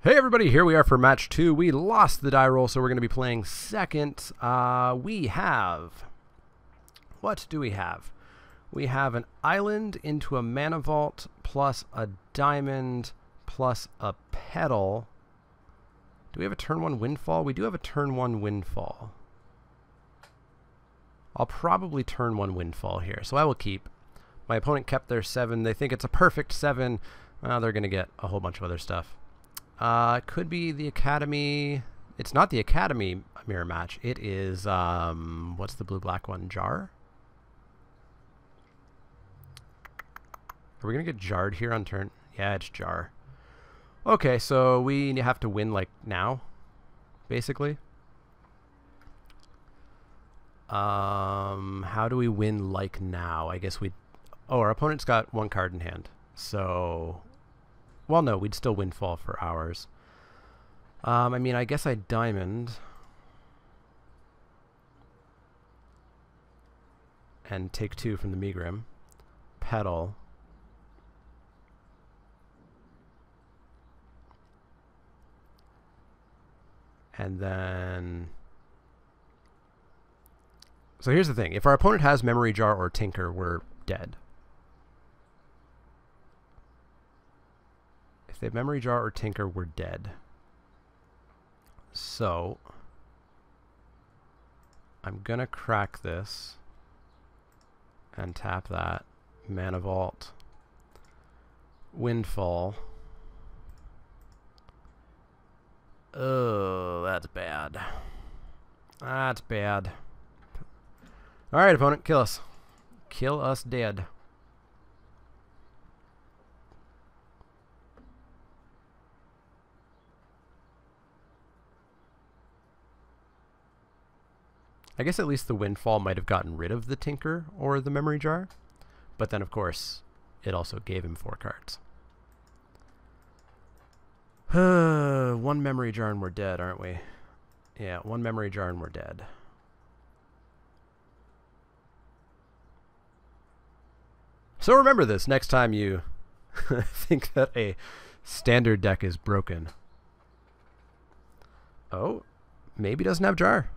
Hey everybody, here we are for match 2. We lost the die roll, so we're going to be playing second. We have... What do we have? We have an island into a mana vault, plus a diamond, plus a petal. Do we have a turn 1 windfall? We do have a turn 1 windfall. I'll probably turn 1 windfall here, so I will keep. My opponent kept their 7. They think it's a perfect 7. They're going to get a whole bunch of other stuff. It could be the Academy. It's not the Academy mirror match. It is, what's the blue-black one? Jar? Are we going to get jarred here on turn? Yeah, it's jar. Okay, so we have to win, like, now, basically. How do we win, like, now? I guess we... Oh, our opponent's got 1 card in hand, so... Well, no, we'd still windfall for ours. I mean, I guess I diamond. And take 2 from the Megrim. Petal. And then... So here's the thing. If our opponent has Memory Jar or Tinker, we're dead. If they have Memory Jar or Tinker, we're dead. So, I'm going to crack this and tap that. Mana Vault. Windfall. Oh, that's bad. That's bad. Alright, opponent, kill us. Kill us dead. I guess at least the windfall might have gotten rid of the Tinker or the Memory Jar. But then, of course, it also gave him 4 cards. 1 Memory Jar and we're dead, aren't we? Yeah, 1 Memory Jar and we're dead. So remember this next time you think that a standard deck is broken. Oh, maybe doesn't have Jar.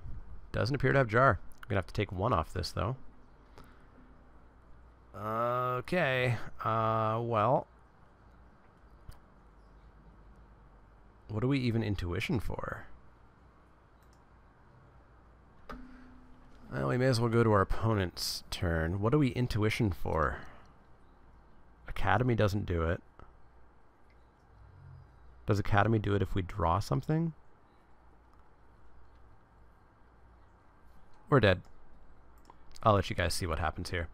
Doesn't appear to have Jar. I'm going to have to take 1 off this, though. Okay. Well. What do we even intuition for? Well, we may as well go to our opponent's turn. What do we intuition for? Academy doesn't do it. Does Academy do it if we draw something? We're dead. I'll let you guys see what happens here.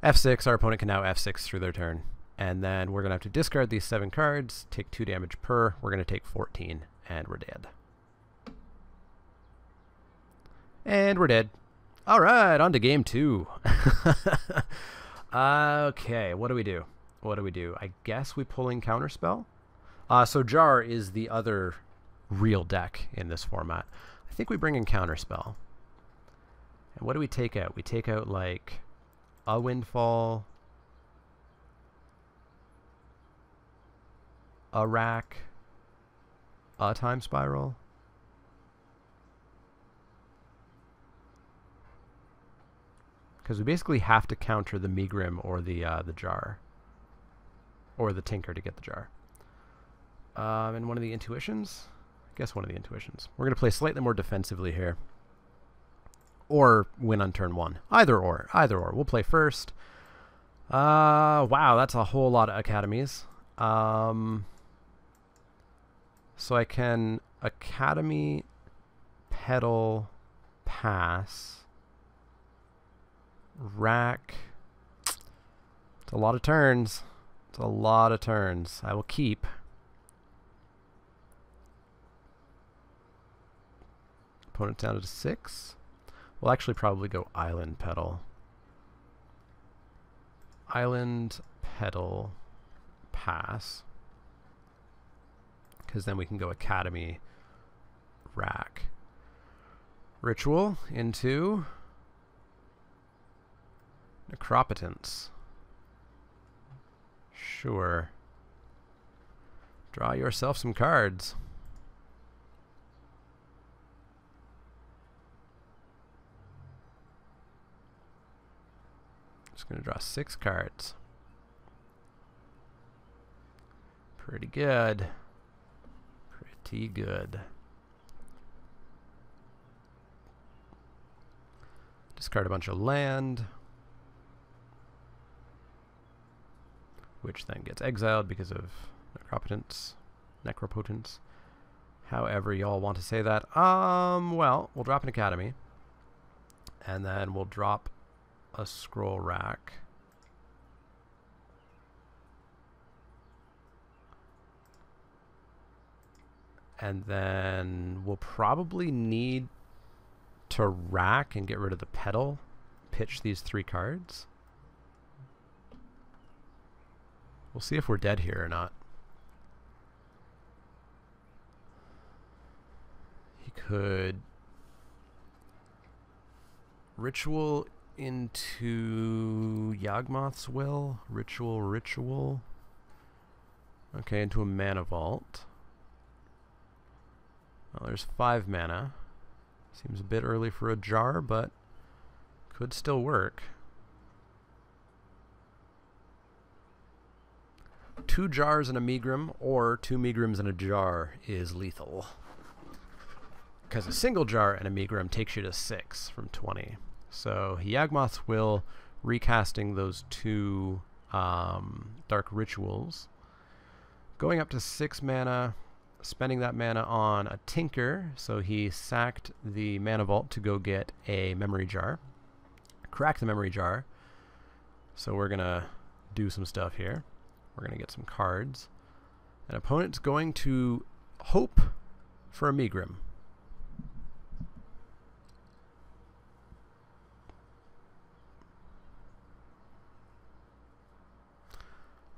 F6, our opponent can now F6 through their turn. And then we're going to have to discard these 7 cards, take 2 damage per. We're going to take 14, and we're dead. And we're dead. Alright, on to game 2. Okay, what do we do? What do we do? I guess we pull in Counterspell. So Jar is the other real deck in this format. I think we bring in Counterspell. And what do we take out? We take out, like, a Windfall, a Rack, a Time Spiral. Because we basically have to counter the Megrim or the Jar. Or the Tinker to get the Jar. And one of the Intuitions? I guess one of the Intuitions. We're going to play slightly more defensively here. Or win on turn 1. Either or. Either or. We'll play first. Wow, that's a whole lot of academies. So I can Academy, Petal, pass, Rack. It's a lot of turns. It's a lot of turns. I will keep. Opponent's down to 6. We'll actually probably go Island, Petal. Island, Petal, pass. Because then we can go Academy, Rack. Ritual into Necropotence. Sure. Draw yourself some cards. Just going to draw 6 cards. Pretty good. Pretty good. Discard a bunch of land, which then gets exiled because of necropotence. However y'all want to say that. Well, we'll drop an academy, and then we'll drop a scroll rack. And then we'll probably need to rack and get rid of the pedal, pitch these 3 cards. We'll see if we're dead here or not. He could ritual into Yawgmoth's Will. Ritual. Okay, into a mana vault. Well, there's 5 mana. Seems a bit early for a jar, but could still work. 2 jars and a Megrim, or 2 Megrims and a jar is lethal. Because a single jar and a Megrim takes you to 6 from 20. So Yawgmoth's Will, recasting those 2 dark rituals. Going up to 6 mana, spending that mana on a Tinker, so he sacked the mana vault to go get a memory jar. Crack the memory jar. So we're going to do some stuff here. We're going to get some cards. An opponent's going to hope for a Megrim.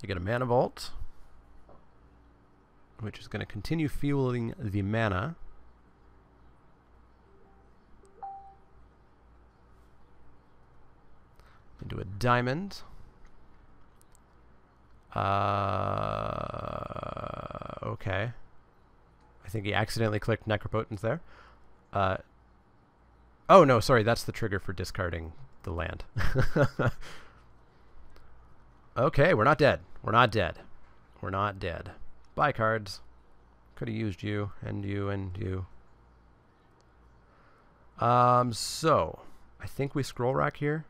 You get a mana vault, which is going to continue fueling the mana. Into a diamond. Okay. I think he accidentally clicked Necropotence there. Oh, no, sorry, that's the trigger for discarding the land. Okay, we're not dead. We're not dead. We're not dead. Buy cards. Could have used you, and you, and you. So, I think we scroll rack here.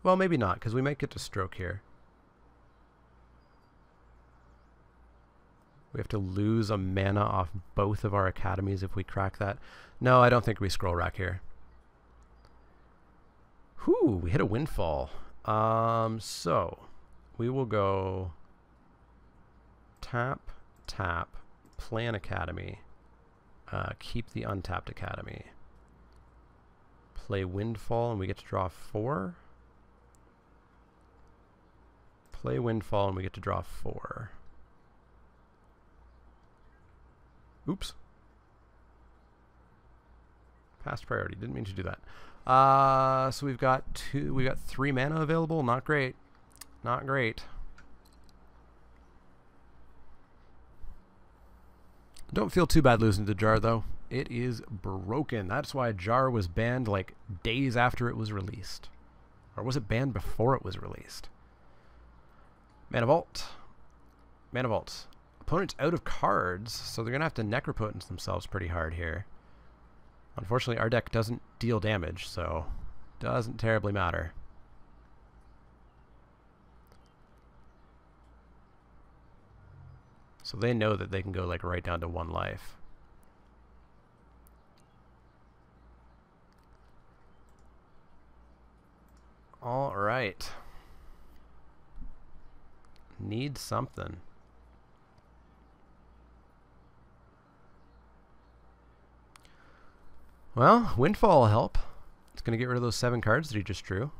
Well, maybe not, because we might get to stroke here. We have to lose a mana off both of our academies if we crack that. No, I don't think we scroll rack here. Whew, we hit a windfall. So, we will go tap, tap, play an academy, keep the untapped academy, play windfall, and we get to draw 4. Play windfall, and we get to draw 4. Oops. Past priority. Didn't mean to do that. So we got 3 mana available. Not great. Not great. Don't feel too bad losing to Jar, though. It is broken. That's why Jar was banned like days after it was released. Or was it banned before it was released? Mana Vault. Mana Vault. Opponent's out of cards, so they're going to have to Necropotence themselves pretty hard here. Unfortunately, our deck doesn't deal damage, so doesn't terribly matter. So they know that they can go like right down to 1 life. All right. Need something. Well, Windfall will help. It's going to get rid of those 7 cards that he just drew.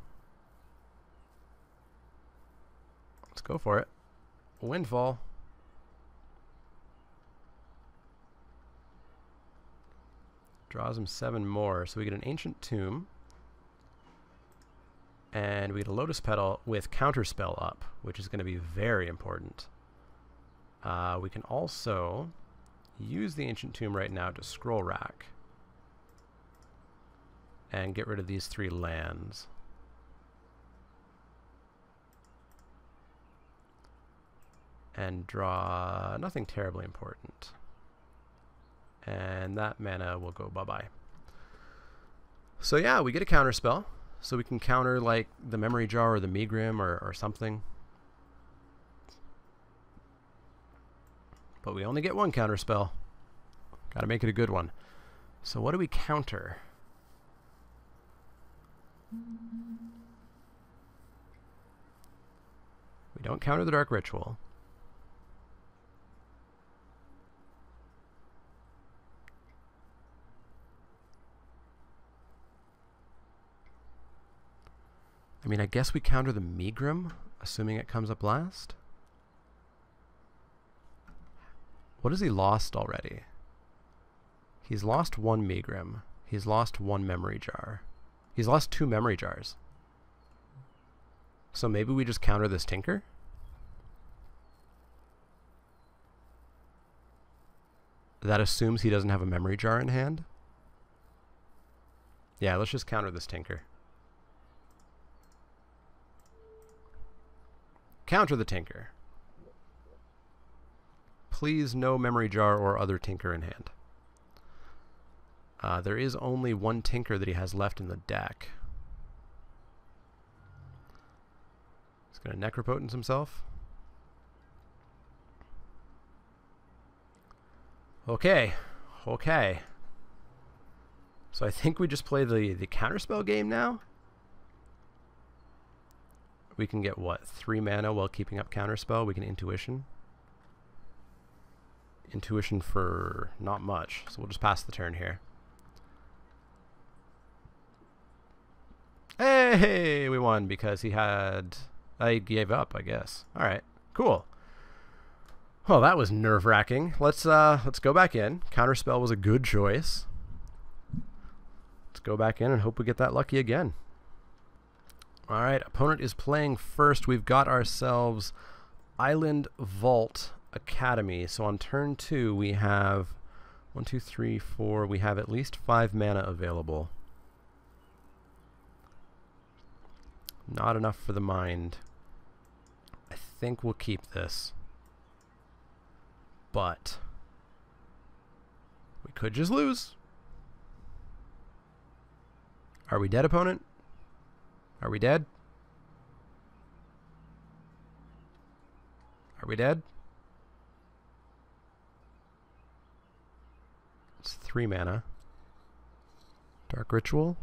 Let's go for it. Windfall. Draws him 7 more, so we get an Ancient Tomb. And we get a Lotus Petal with Counterspell up, which is going to be very important. We can also use the Ancient Tomb right now to Scroll Rack and get rid of these 3 lands. And draw nothing terribly important. And that mana will go bye-bye. So yeah, we get a Counterspell. So we can counter like the Memory Jar or the Megrim or something. But we only get 1 Counterspell. Gotta make it a good one. So what do we counter? We don't counter the Dark Ritual. I mean, I guess we counter the Megrim, assuming it comes up last. What has he lost already? He's lost 1 Megrim. He's lost 1 Memory Jar. He's lost 2 Memory Jars. So maybe we just counter this Tinker? That assumes he doesn't have a Memory Jar in hand? Yeah, let's just counter this Tinker. Counter the Tinker. Please no Memory Jar or other Tinker in hand. There is only 1 Tinker that he has left in the deck. He's going to Necropotence himself. Okay. Okay. So I think we just play the Counterspell game now. We can get, what, 3 mana while keeping up Counterspell? We can Intuition. Intuition for not much, so we'll just pass the turn here. Hey, we won because he had... I gave up, I guess. Alright, cool. Well, that was nerve-wracking. Let's go back in. Counterspell was a good choice. Let's go back in and hope we get that lucky again. Alright, opponent is playing first. We've got ourselves Island Vault Academy. So on turn 2 we have 1, 2, 3, 4. We have at least 5 mana available. Not enough for the mind. I think we'll keep this. But we could just lose. Are we dead, opponent? Are we dead? Are we dead? It's 3 mana. Dark Ritual.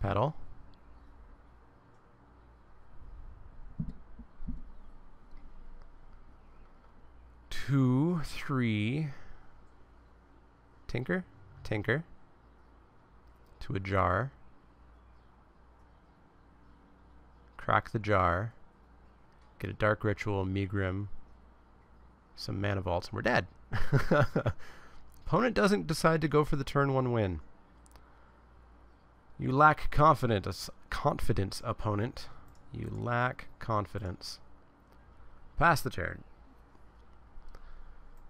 Petal. Two, 3. Tinker. Tinker. To a jar. Crack the jar. Get a Dark Ritual, Megrim, some Mana Vaults, and we're dead. Opponent doesn't decide to go for the turn 1 win. You lack confidence, opponent. You lack confidence. Pass the turn.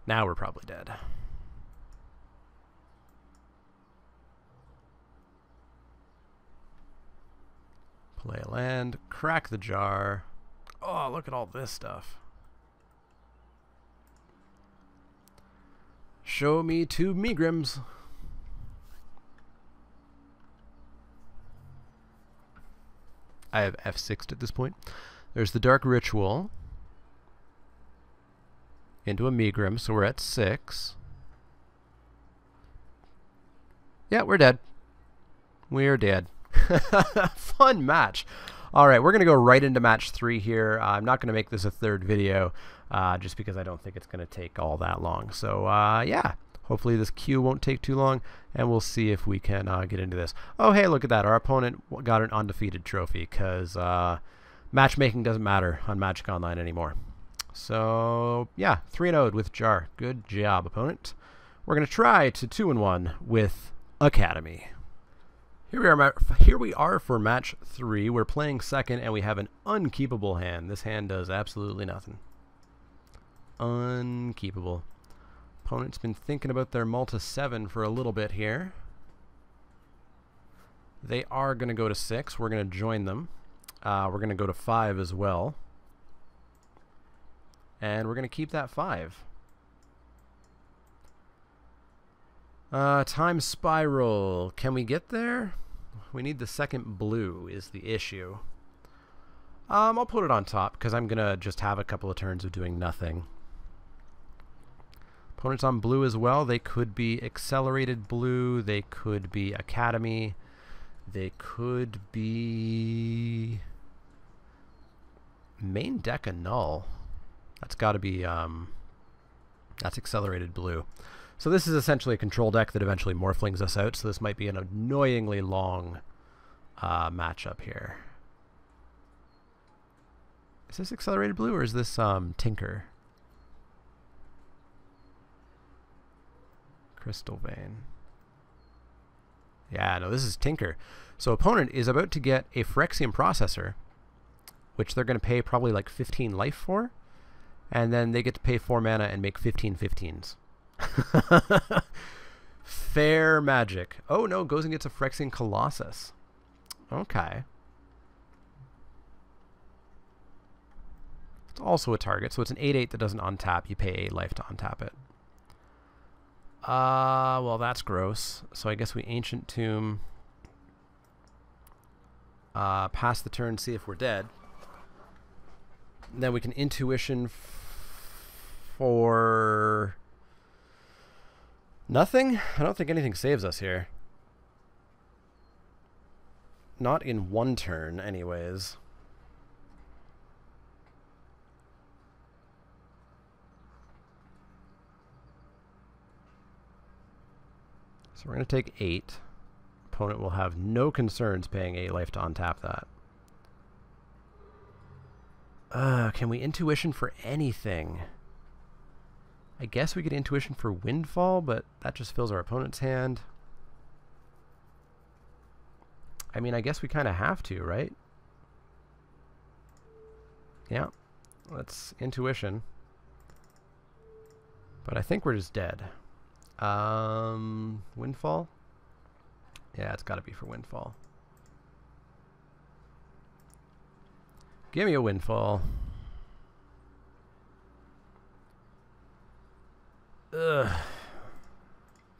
Now we're probably dead. Play a land, crack the jar. Oh, look at all this stuff. Show me 2 Megrims. I have F6'd at this point. There's the Dark Ritual. Into a Megrim, so we're at 6. Yeah, we're dead. We're dead. Fun match. Alright, we're going to go right into match 3 here. I'm not going to make this a 3rd video, just because I don't think it's going to take all that long. So, yeah. Hopefully this queue won't take too long, and we'll see if we can get into this. Oh, hey, look at that. Our opponent got an undefeated trophy, because matchmaking doesn't matter on Magic Online anymore. So, yeah, 3-0 with Jar. Good job, opponent. We're going to try to 2-1 with Academy. Here we are for match 3. We're playing second, and we have an unkeepable hand. This hand does absolutely nothing. Unkeepable. Opponent's been thinking about their Malta 7 for a little bit here. They are going to go to 6. We're going to join them. We're going to go to 5 as well. And we're going to keep that 5. Time spiral. Can we get there? We need the second blue is the issue. I'll put it on top because I'm going to just have a couple of turns of doing nothing. Opponents on blue as well. They could be accelerated blue. They could be academy. They could be main deck a null. That's got to be that's accelerated blue. So this is essentially a control deck that eventually morphlings us out. So this might be an annoyingly long matchup here. Is this accelerated blue or is this Tinker? Crystal Vein. Yeah, no, this is Tinker. So opponent is about to get a Phyrexian Processor, which they're going to pay probably like 15 life for. And then they get to pay 4 mana and make 15 15s. Fair magic. Oh no, goes and gets a Phyrexian Colossus. Okay. It's also a target, so it's an 8/8 that doesn't untap. You pay 8 life to untap it. Well, that's gross. So I guess we Ancient Tomb. Pass the turn, see if we're dead. Then we can Intuition for nothing? I don't think anything saves us here. Not in one turn, anyways. So we're going to take 8. Opponent will have no concerns paying 8 life to untap that. Can we Intuition for anything? I guess we could Intuition for Windfall, but that just fills our opponent's hand. I mean, I guess we kind of have to, right? Yeah. Let's Intuition. But I think we're just dead. Windfall? Yeah, it's got to be for Windfall. Give me a Windfall. Ugh.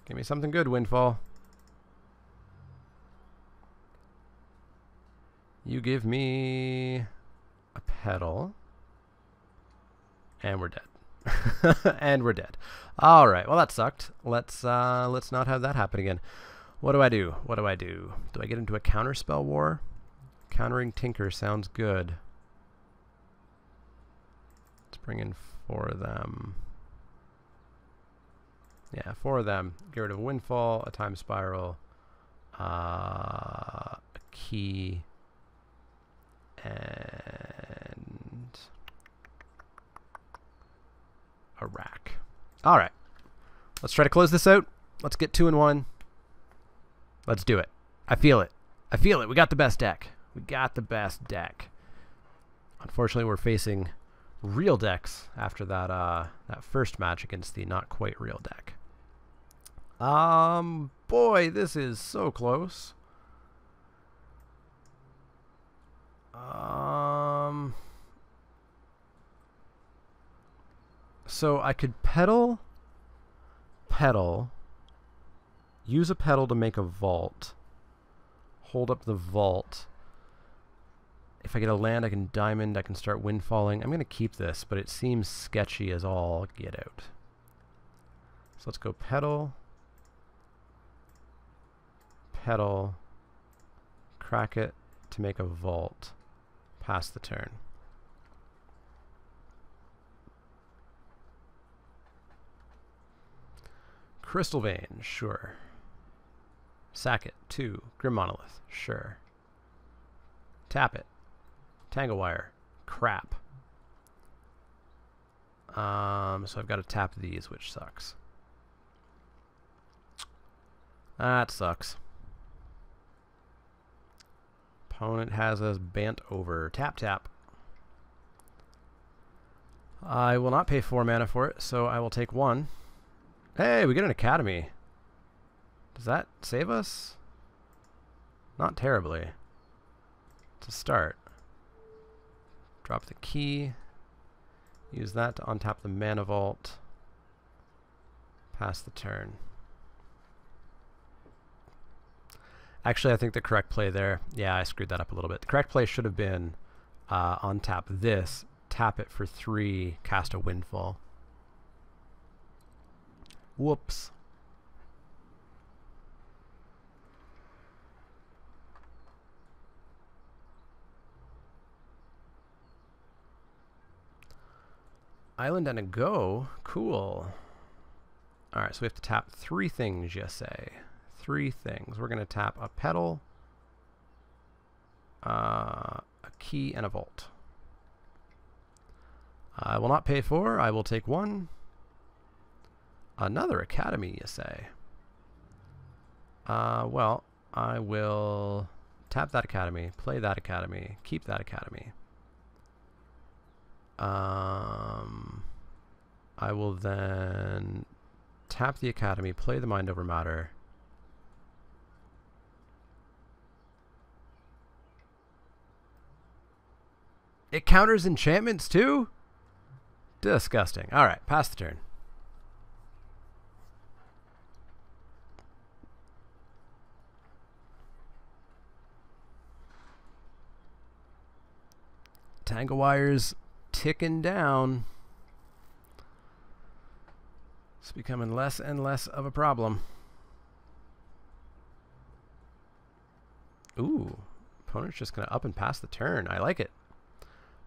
Give me something good, Windfall. You give me a Petal. And we're dead. And we're dead. All right. Well, that sucked. Let's not have that happen again. What do I do? What do I do? Do I get into a counterspell war? Countering Tinker sounds good. Let's bring in 4 of them. Yeah, 4 of them. Get rid of a Windfall, a Time Spiral, a Key, and a Rack. All right. Let's try to close this out. Let's get 2 and 1. Let's do it. I feel it. I feel it. We got the best deck. We got the best deck. Unfortunately, we're facing real decks after that that first match against the not quite real deck. Boy, this is so close. So I could Petal, use a Petal to make a Vault, hold up the Vault. If I get a land, I can Diamond, I can start Windfalling. I'm going to keep this, but it seems sketchy as all get out. So let's go Petal, Petal, crack it to make a Vault, pass the turn. Crystal Vein, sure. Sack it, 2. Grim Monolith, sure. Tap it. Tangle Wire, crap. So I've got to tap these, which sucks. That sucks. Opponent has us bent over. Tap, tap. I will not pay 4 mana for it, so I will take 1. Hey, we get an Academy. Does that save us? Not terribly. To start. Drop the key. Use that to untap the Mana Vault. Pass the turn. Actually, I think the correct play there... Yeah, I screwed that up a little bit. The correct play should have been untap this, tap it for 3, cast a Windfall. Whoops. Island and a go? Cool. Alright, so we have to tap 3 things, you say. 3 things. We're going to tap a Petal, a Key, and a Vault. I will not pay 4. I will take 1. Another Academy, you say. Well, I will tap that Academy, play that Academy, keep that Academy. I will then tap the Academy, play the Mind Over Matter. It counters enchantments too? Disgusting. Alright, pass the turn. Tangle Wire's ticking down. It's becoming less and less of a problem. Ooh, opponent's just going to up and pass the turn. I like it.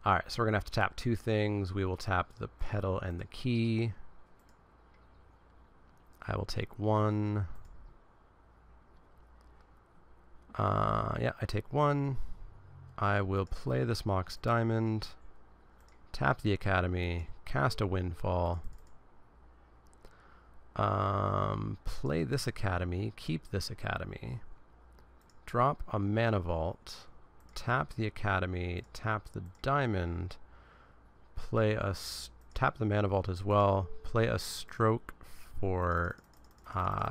Alright, so we're going to have to tap 2 things. We will tap the Petal and the Key. I will take 1. Yeah, I take 1. I will play this Mox Diamond, tap the Academy, cast a Windfall, play this Academy, keep this Academy, drop a Mana Vault, tap the Academy, tap the Diamond, play a tap the Mana Vault as well, play a Stroke for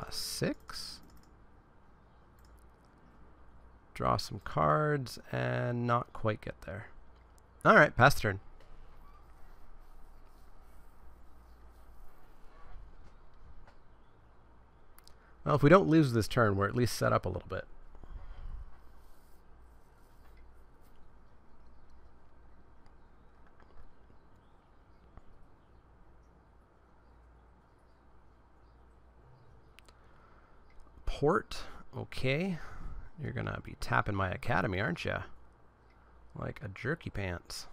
6. Draw some cards and not quite get there. Alright, pass the turn. Well, if we don't lose this turn, we're at least set up a little bit. Port, okay. You're gonna be tapping my Academy, aren't you? Like a jerky pants.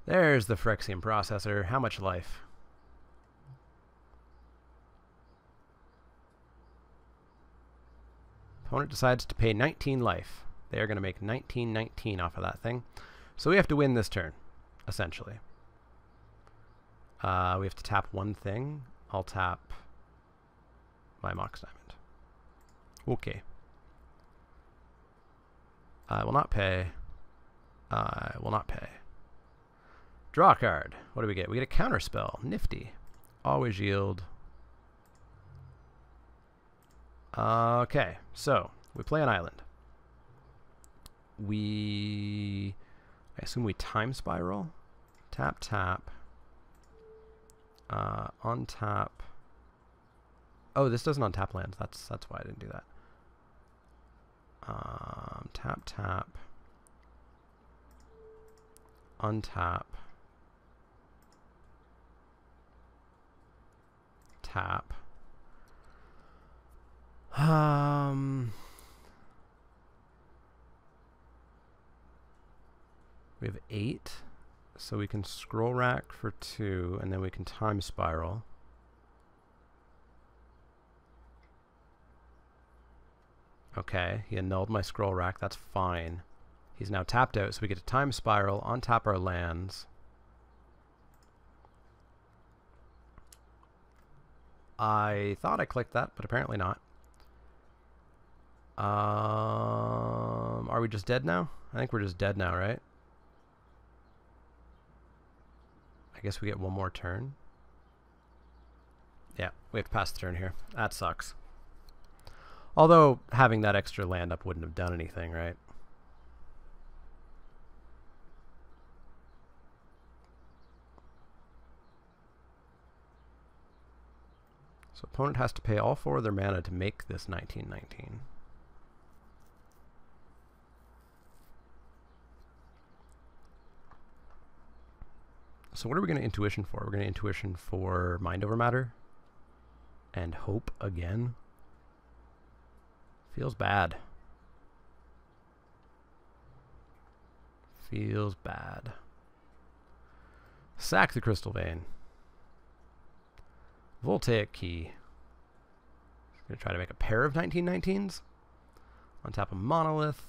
There's the Phyrexian Processor. How much life? Opponent decides to pay 19 life. They are going to make 19/19 off of that thing. So we have to win this turn, essentially. We have to tap 1 thing. I'll tap my Mox Diamond. Okay. I will not pay. I will not pay. Draw a card. What do we get? We get a counter spell. Nifty. Always yield. Okay, so we play an island. I assume we time spiral. Tap, tap. Untap. Oh, this doesn't untap lands. That's why I didn't do that. Tap, tap. Untap. Tap. We have 8, so we can scroll rack for 2, and then we can time spiral. Okay, he annulled my scroll rack, that's fine. He's now tapped out, so we get to time spiral, untap our lands. I thought I clicked that, but apparently not. Our Are we just dead now? I think we're just dead now, right? I guess we get one more turn. Yeah, we have to pass the turn here. That sucks. Although, having that extra land up wouldn't have done anything, right? So opponent has to pay all 4 of their mana to make this 19/19. So what are we going to intuition for? We're going to intuition for Mind Over Matter and hope again. Feels bad. Feels bad. Sack the Crystal Vein. Voltaic Key. Going to try to make a pair of 19/19s. On top of Monolith.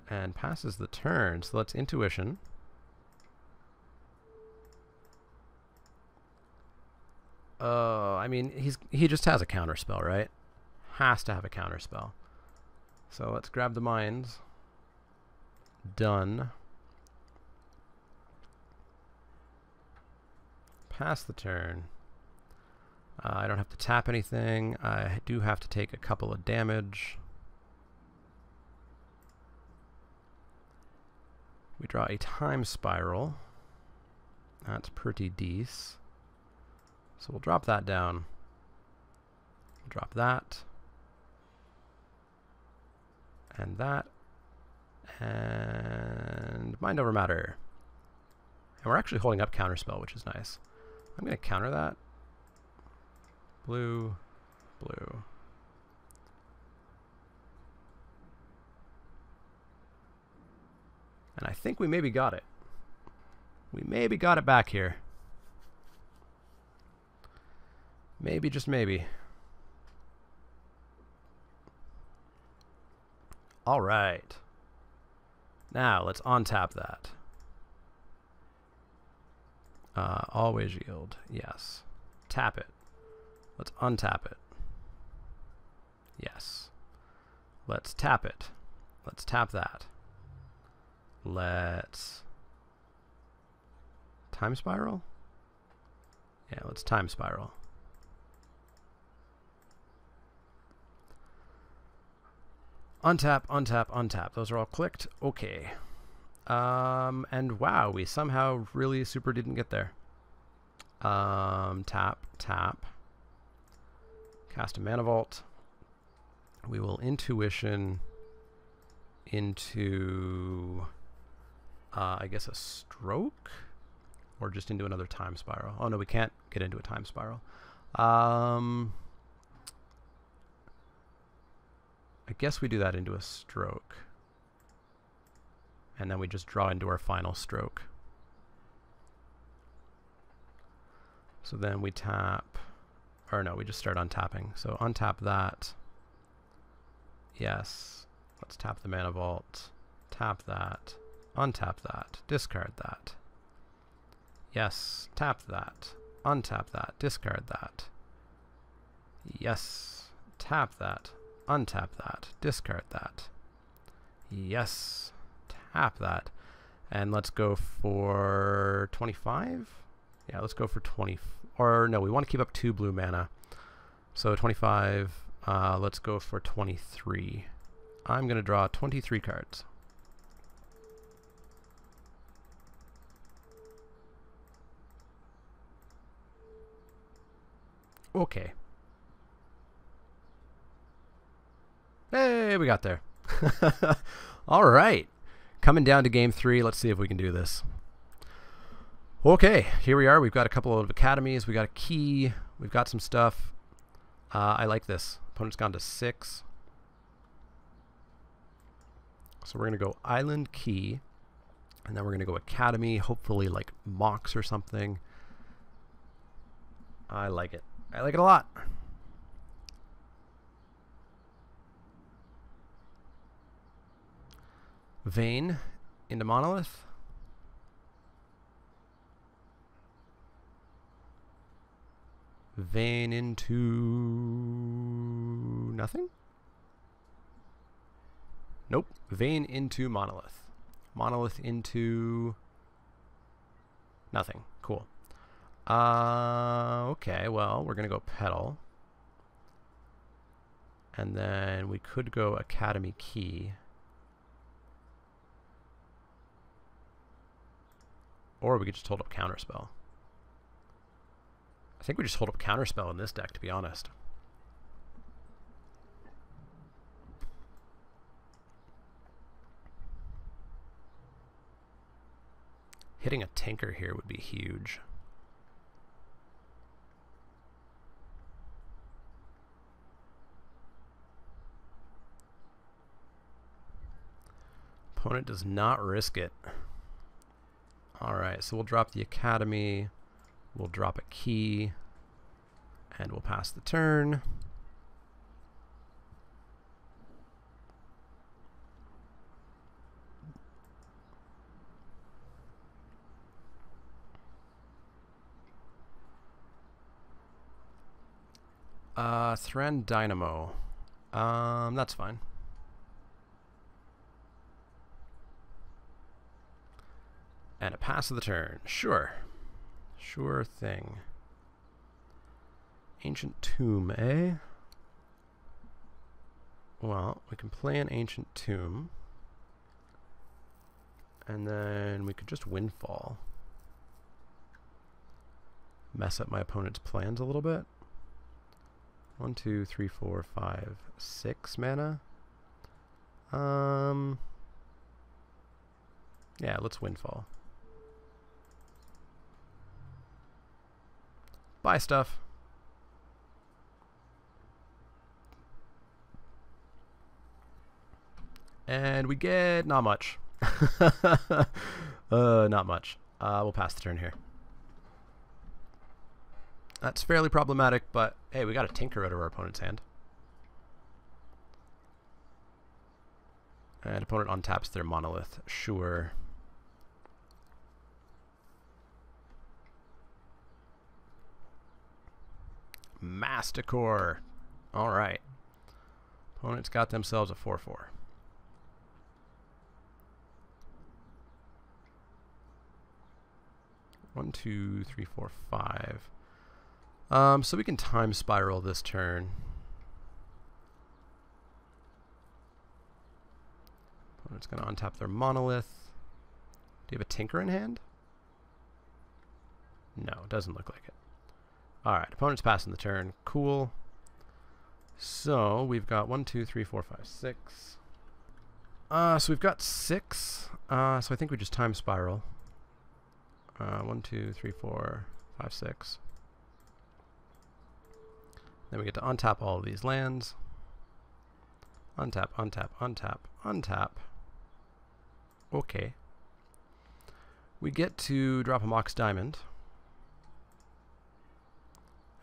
And passes the turn, so let's intuition. I mean, he just has a counterspell, right? Has to have a counterspell. So let's grab the mines. Done. Pass the turn. I don't have to tap anything. I do have to take a couple of damage. We draw a time spiral. That's pretty decent. So we'll drop that down. We'll drop that. And that. And Mind Over Matter. And we're actually holding up Counterspell, which is nice. I'm going to counter that. Blue, blue. And I think we maybe got it. We maybe got it back here. Maybe, just maybe. All right. Now, let's untap that. Always yield. Yes. Tap it. Let's untap it. Yes. Let's tap it. Let's tap that. Let's time spiral? Yeah, let's time spiral. Untap, untap, untap. Those are all clicked. Okay. And wow, we somehow really super didn't get there. Tap, tap. Cast a Mana Vault. We will intuition into, I guess, a stroke? Or just into another time spiral. Oh no, we can't get into a time spiral. I guess we do that into a stroke. And then we just draw into our final stroke. So then we tap, or no, we just start untapping. So untap that. Yes. Let's tap the Mana Vault. Tap that. Untap that. Discard that. Yes. Tap that. Untap that. Discard that. Yes. Tap that. Untap that. Discard that. Yes. Tap that. And let's go for 25? Yeah, let's go for 20. Or no, we want to keep up 2 blue mana. So 25. Let's go for 23. I'm going to draw 23 cards. Okay. Hey, we got there. All right. Coming down to game 3. Let's see if we can do this. Okay, here we are. We've got a couple of academies. We got a key. We've got some stuff. I like this. Opponent's gone to 6. So we're going to go Island Key. And then we're going to go Academy. Hopefully like Mox or something. I like it. I like it a lot. Vein into Monolith. Vein into nothing? Nope. Vein into Monolith. Monolith into nothing. Cool. Okay, well, we're going to go Petal. And then we could go Academy Key. Or we could just hold up Counterspell. I think we just hold up Counterspell in this deck, to be honest. Hitting a Tinker here would be huge. Opponent does not risk it. Alright, so we'll drop the Academy, we'll drop a Key, and we'll pass the turn. Thran Dynamo. That's fine. And a pass of the turn. Sure. Sure thing. Ancient Tomb, eh? Well, we can play an Ancient Tomb. And then we could just Windfall. Mess up my opponent's plans a little bit. 1, 2, 3, 4, 5, 6 mana. Yeah, let's Windfall. Buy stuff. And we get not much. Not much. We'll pass the turn here. That's fairly problematic, but hey, we got a Tinker out of our opponent's hand. And opponent untaps their Monolith. Sure. Masticore. Alright. Opponent's got themselves a 4/4. One, two, three, four, five. So we can Time Spiral this turn. Opponent's going to untap their Monolith. Do you have a Tinker in hand? No, it doesn't look like it. Alright, opponent's passing the turn. Cool. So we've got 1, 2, 3, 4, 5, 6. So we've got 6. So I think we just Time Spiral. 1, 2, 3, 4, 5, 6. Then we get to untap all of these lands. Untap, untap, untap, untap. Okay. We get to drop a Mox Diamond.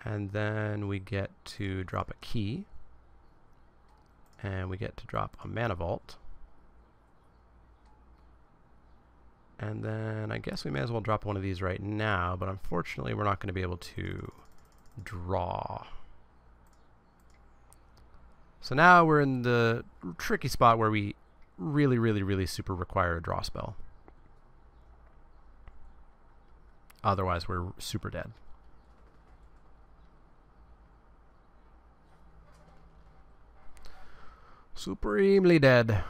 And then we get to drop a Key. And we get to drop a Mana Vault. And then I guess we may as well drop one of these right now, but unfortunately we're not going to be able to draw. So now we're in the tricky spot where we really super require a draw spell. Otherwise we're super dead. Supremely dead.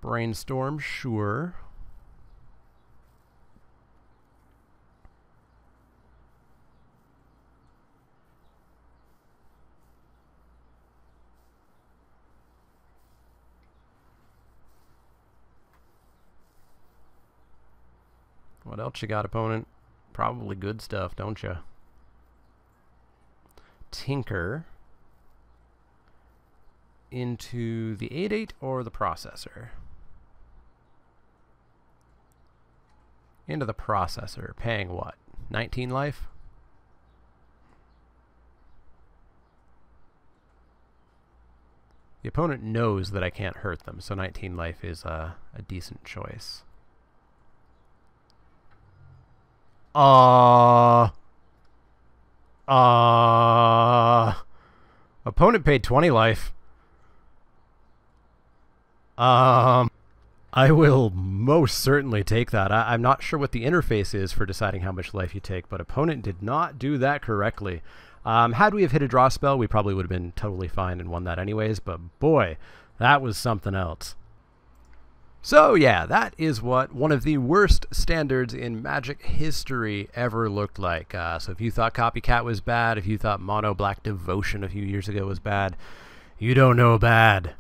Brainstorm, sure. What else you got, opponent? Probably good stuff, don't you? Tinker into the 8/8 or the processor? Into the processor, paying what? 19 life? The opponent knows that I can't hurt them, so 19 life is a decent choice. Opponent paid 20 life. I will most certainly take that. I'm not sure what the interface is for deciding how much life you take, but opponent did not do that correctly. Had we have hit a draw spell, we probably would have been totally fine and won that anyways, but boy, that was something else. So yeah, that is what one of the worst standards in Magic history ever looked like. So if you thought Copycat was bad, if you thought Mono Black Devotion a few years ago was bad, you don't know bad.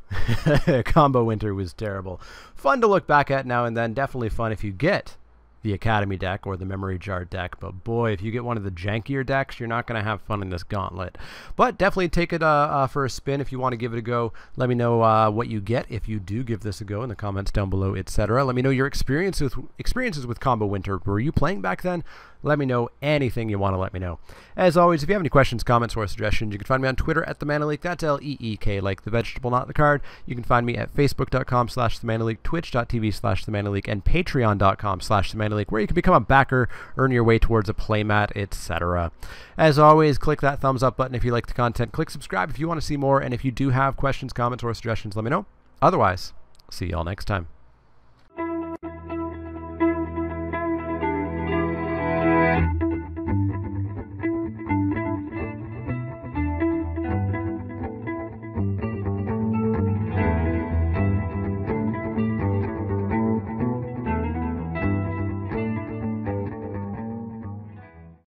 Combo Winter was terrible. Fun to look back at now and then. Definitely fun if you get the Academy deck or the Memory Jar deck. But boy, if you get one of the jankier decks, you're not going to have fun in this gauntlet. But definitely take it for a spin if you want to give it a go. Let me know what you get if you do give this a go in the comments down below, etc. Let me know your experiences with Combo Winter. Were you playing back then? Let me know anything you want to let me know. As always, if you have any questions, comments, or suggestions, you can find me on Twitter at TheManaLeek. That's L-E-E-K, like the vegetable, not the card. You can find me at Facebook.com/TheManaLeek, Twitch.tv/TheManaLeek, and Patreon.com/TheManaLeek, where you can become a backer, earn your way towards a playmat, etc. As always, click that thumbs up button if you like the content. Click subscribe if you want to see more, and if you do have questions, comments, or suggestions, let me know. Otherwise, see y'all next time.